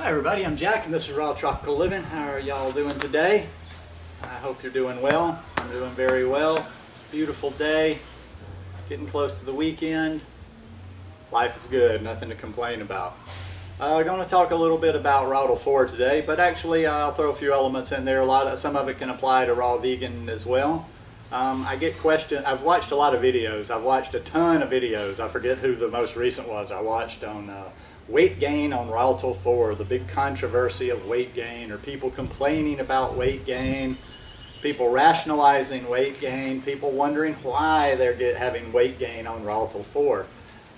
Hi everybody, I'm Jack and this is Raw Tropical Living. How are y'all doing today? I hope you're doing well. I'm doing very well. It's a beautiful day, getting close to the weekend. Life is good, nothing to complain about. I'm going to talk a little bit about Raw Til 4 today, but actually I'll throw a few elements in there. Some of it can apply to raw vegan as well. I get questions. I've watched a lot of videos. I've watched a ton of videos. I forget who the most recent was. I watched on weight gain on Raw Til 4, the big controversy of weight gain, or people complaining about weight gain, people rationalizing weight gain, people wondering why they're having weight gain on Raw Til 4.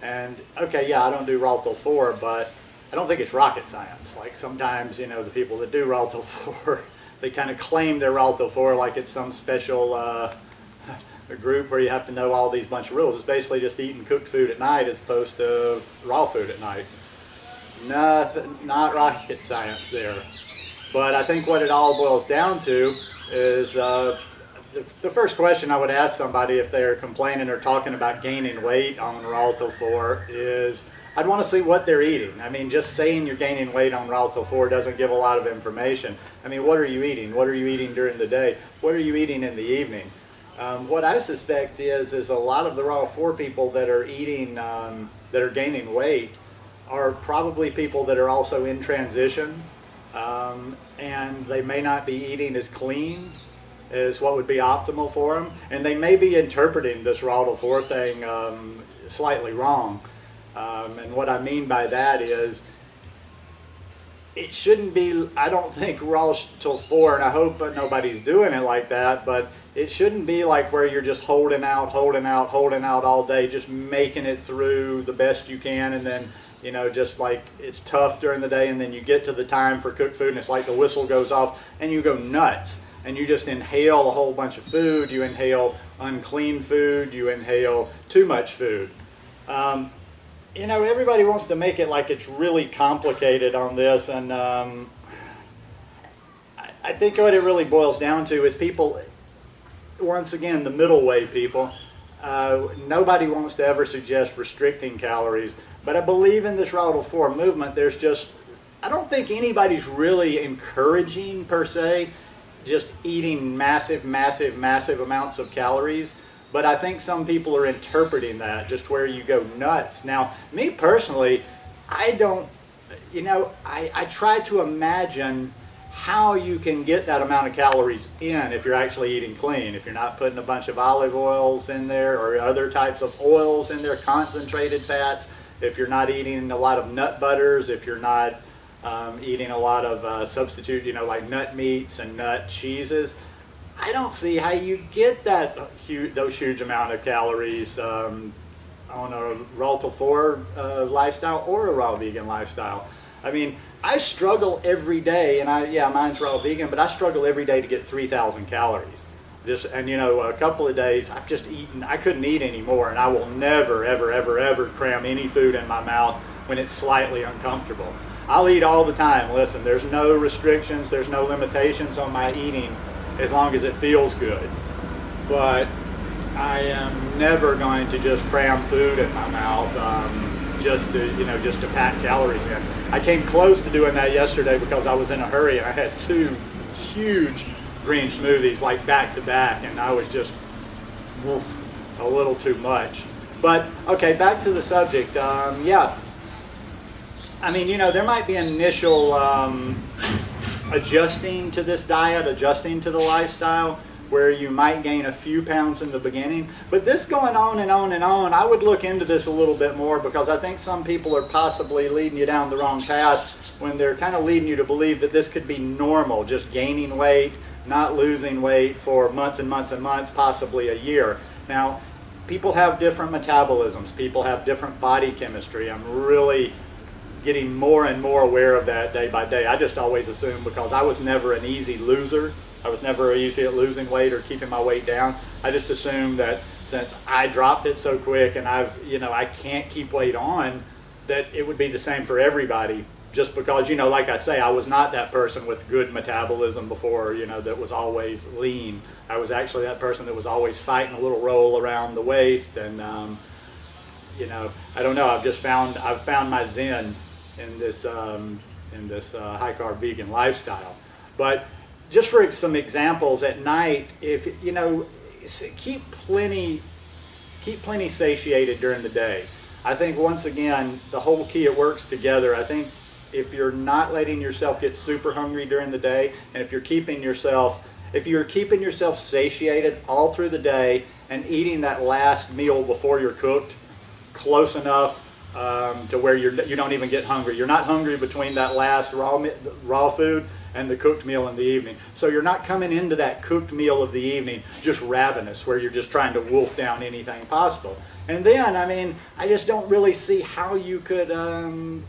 And okay, yeah, I don't do Raw Til 4, but I don't think it's rocket science. Like sometimes, you know, the people that do Raw Til 4, they kind of claim they're Raw Til 4 like it's some special a group where you have to know all these bunch of rules. It's basically just eating cooked food at night as opposed to raw food at night. Nothing, not rocket science there. But I think what it all boils down to is the first question I would ask somebody if they're complaining or talking about gaining weight on Raw Til 4 is, I'd want to see what they're eating. I mean, just saying you're gaining weight on Raw Til 4 doesn't give a lot of information. I mean, what are you eating? What are you eating during the day? What are you eating in the evening? What I suspect is a lot of the Raw 4 people that are eating, that are gaining weight are probably people that are also in transition, and they may not be eating as clean as what would be optimal for them, and they may be interpreting this Raw Til 4 thing slightly wrong. And what I mean by that is, it shouldn't be, I don't think Raw Til 4, and I hope nobody's doing it like that, but it shouldn't be like where you're just holding out all day, just making it through the best you can, and then, you know, just like it's tough during the day, and then you get to the time for cooked food and it's like the whistle goes off and you go nuts and you just inhale a whole bunch of food. You inhale unclean food, you inhale too much food. You know, everybody wants to make it like it's really complicated on this, and I think what it really boils down to is people, once again, the middle way people, nobody wants to ever suggest restricting calories, but I believe in this Raw Til 4 movement, there's just, I don't think anybody's really encouraging, per se, just eating massive amounts of calories. But I think some people are interpreting that just where you go nuts. Now, me personally, I don't, you know, I try to imagine how you can get that amount of calories in if you're actually eating clean, if you're not putting a bunch of olive oils in there or other types of oils in there, concentrated fats, if you're not eating a lot of nut butters, if you're not eating a lot of substitute, you know, like nut meats and nut cheeses. I don't see how you get those huge amount of calories on a Raw Til 4 lifestyle or a raw vegan lifestyle. I mean, I struggle every day, and yeah, mine's raw vegan, but I struggle every day to get 3,000 calories. And you know, a couple of days I've just eaten, I couldn't eat anymore, and I will never, ever cram any food in my mouth when it's slightly uncomfortable. I'll eat all the time. Listen, there's no restrictions, there's no limitations on my eating, as long as it feels good. But I am never going to just cram food in my mouth just to pack calories in. I came close to doing that yesterday because I was in a hurry and I had 2 huge green smoothies like back to back, and I was just a little too much. But okay, back to the subject. Yeah, I mean, you know, there might be an initial adjusting to this diet, adjusting to the lifestyle, where you might gain a few pounds in the beginning. But this going on and on and on, I would look into this a little bit more, because I think some people are possibly leading you down the wrong path when they're kind of leading you to believe that this could be normal, just gaining weight, not losing weight for months and months and months, possibly a year. Now, people have different metabolisms, people have different body chemistry. I'm really getting more and more aware of that day by day. I just always assumed, because I was never an easy loser, I was never easy at losing weight or keeping my weight down, I just assumed that since I dropped it so quick and I can't keep weight on, that it would be the same for everybody, just because, you know, like I say, I was not that person with good metabolism before, you know, that was always lean. I was actually that person that was always fighting a little roll around the waist, and you know, I don't know, I've found my zen in this in this high carb vegan lifestyle. But just for some examples, at night, if you know, keep plenty satiated during the day. I think once again, the whole key, it works together. I think if you're not letting yourself get super hungry during the day, and if you're keeping yourself satiated all through the day and eating that last meal before you're cooked close enough to where you don't even get hungry. You're not hungry between that last raw food and the cooked meal in the evening. So you're not coming into that cooked meal of the evening just ravenous, where you're just trying to wolf down anything possible. And then, I mean, I just don't really see how you could,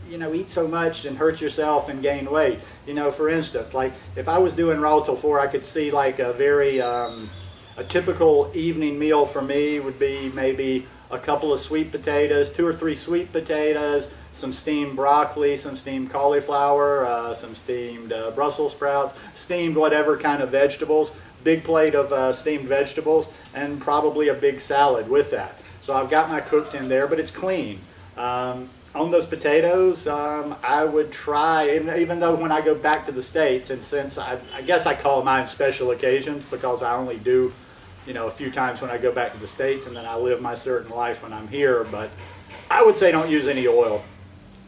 you know, eat so much and hurt yourself and gain weight. You know, for instance, like if I was doing Raw Till 4, I could see like a very, a typical evening meal for me would be maybe a couple of sweet potatoes, 2 or 3 sweet potatoes, some steamed broccoli, some steamed cauliflower, some steamed Brussels sprouts, steamed whatever kind of vegetables, big plate of steamed vegetables, and probably a big salad with that. So I've got my cooked in there, but it's clean. On those potatoes, I would try, even though when I go back to the States, and since I guess I call mine special occasions because I only do, you know, a few times when I go back to the States, and then I live my certain life when I'm here, but I would say don't use any oil.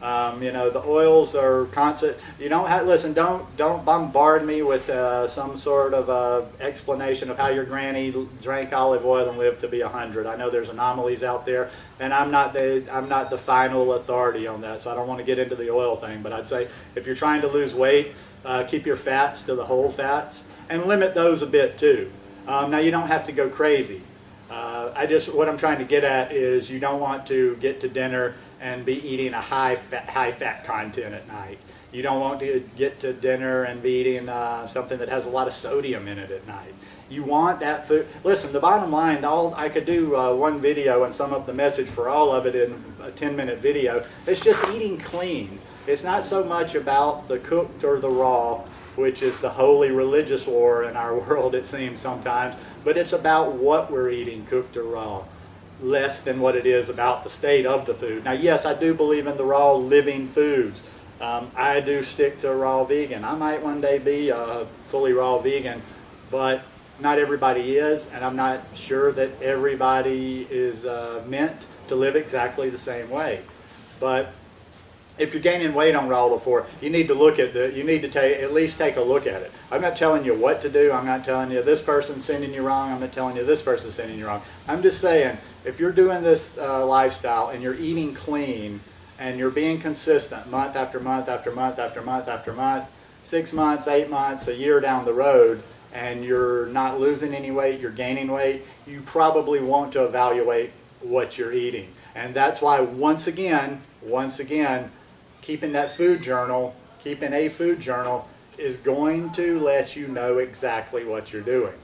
You know, the oils are constant. You don't have, listen, don't bombard me with some sort of explanation of how your granny drank olive oil and lived to be 100. I know there's anomalies out there, and I'm not the final authority on that, so I don't want to get into the oil thing. But I'd say if you're trying to lose weight, keep your fats to the whole fats and limit those a bit too. Now you don't have to go crazy. What I'm trying to get at is you don't want to get to dinner and be eating a high fat content at night. You don't want to get to dinner and be eating something that has a lot of sodium in it at night. You want that food. Listen, the bottom line, I could do one video and sum up the message for all of it in a 10-minute video. It's just eating clean. It's not so much about the cooked or the raw, which is the holy religious war in our world, it seems sometimes, but it's about what we're eating, cooked or raw, less than what it is about the state of the food. Now, yes, I do believe in the raw living foods. I do stick to raw vegan. I might one day be a fully raw vegan, but not everybody is, and I'm not sure that everybody is meant to live exactly the same way. But if you're gaining weight on Raw Til 4, you need to look at at least take a look at it. I'm not telling you what to do. I'm not telling you this person's sending you wrong. I'm not telling you this person's sending you wrong. I'm just saying, if you're doing this lifestyle and you're eating clean and you're being consistent month after month after month after month after month, 6 months, 8 months, a year down the road, and you're not losing any weight, you're gaining weight, you probably want to evaluate what you're eating. And that's why, once again, keeping a food journal is going to let you know exactly what you're doing.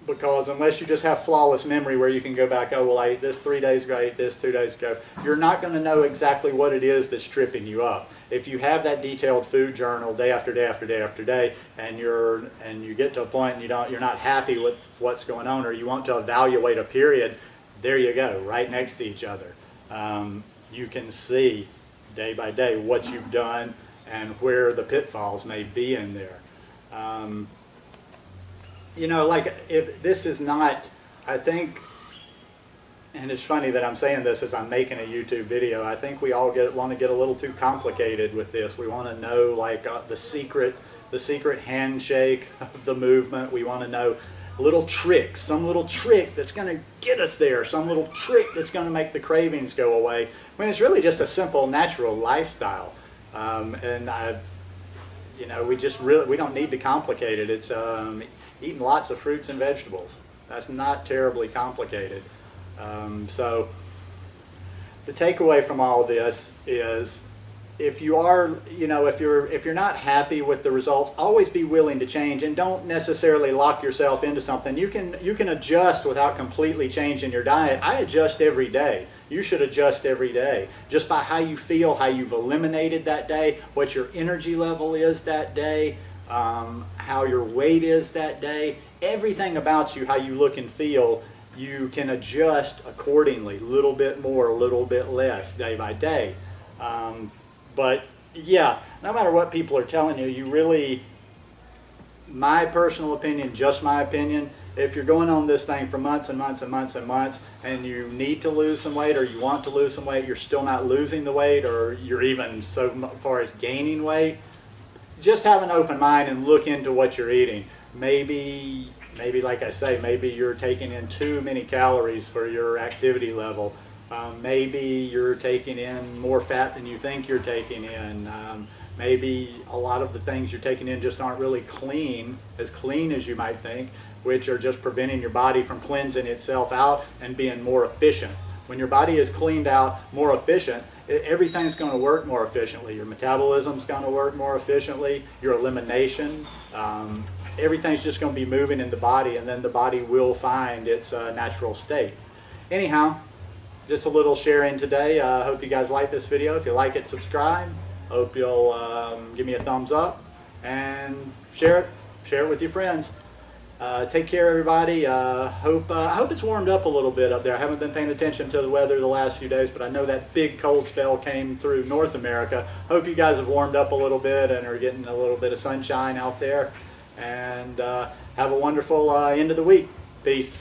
Because unless you just have flawless memory where you can go back, oh, well, I ate this 3 days ago, I ate this 2 days ago, you're not going to know exactly what it is that's tripping you up. If you have that detailed food journal day after day after day after day, and you get to a point and you're not happy with what's going on, or you want to evaluate a period, there you go, right next to each other. You can see day by day what you've done and where the pitfalls may be in there. You know, like, if this is not, I think, and it's funny that I'm saying this as I'm making a YouTube video, I think we all want to get a little too complicated with this. We want to know, like, the secret handshake of the movement. We want to know little tricks, some little trick that's going to get us there, some little trick that's going to make the cravings go away, when it's really just a simple, natural lifestyle. You know, we don't need to complicate it. It's eating lots of fruits and vegetables. That's not terribly complicated. So the takeaway from all this is, if you are, you know, if you're not happy with the results, always be willing to change, and don't necessarily lock yourself into something. You can adjust without completely changing your diet. I adjust every day. You should adjust every day, just by how you feel, how you've eliminated that day, what your energy level is that day, how your weight is that day. Everything about you, how you look and feel, you can adjust accordingly, a little bit more, a little bit less, day by day. But Yeah, no matter what people are telling you, you really, my personal opinion, just my opinion, if you're going on this thing for months and months and months and months and you need to lose some weight or you want to lose some weight, you're still not losing the weight or you're even so far as gaining weight, just have an open mind and look into what you're eating. Maybe like I say, maybe you're taking in too many calories for your activity level. Maybe you're taking in more fat than you think you're taking in. Maybe a lot of the things you're taking in just aren't really clean as you might think, which are just preventing your body from cleansing itself out and being more efficient. When your body is cleaned out, more efficient, everything's going to work more efficiently. Your metabolism's going to work more efficiently, your elimination, everything's just going to be moving in the body, and then the body will find its natural state. Anyhow, just a little sharing today. I hope you guys like this video. If you like it, subscribe. Hope you'll give me a thumbs up and share it with your friends. Take care, everybody. I hope it's warmed up a little bit up there. I haven't been paying attention to the weather the last few days, but I know that big cold spell came through North America. Hope you guys have warmed up a little bit and are getting a little bit of sunshine out there. And have a wonderful end of the week. Peace.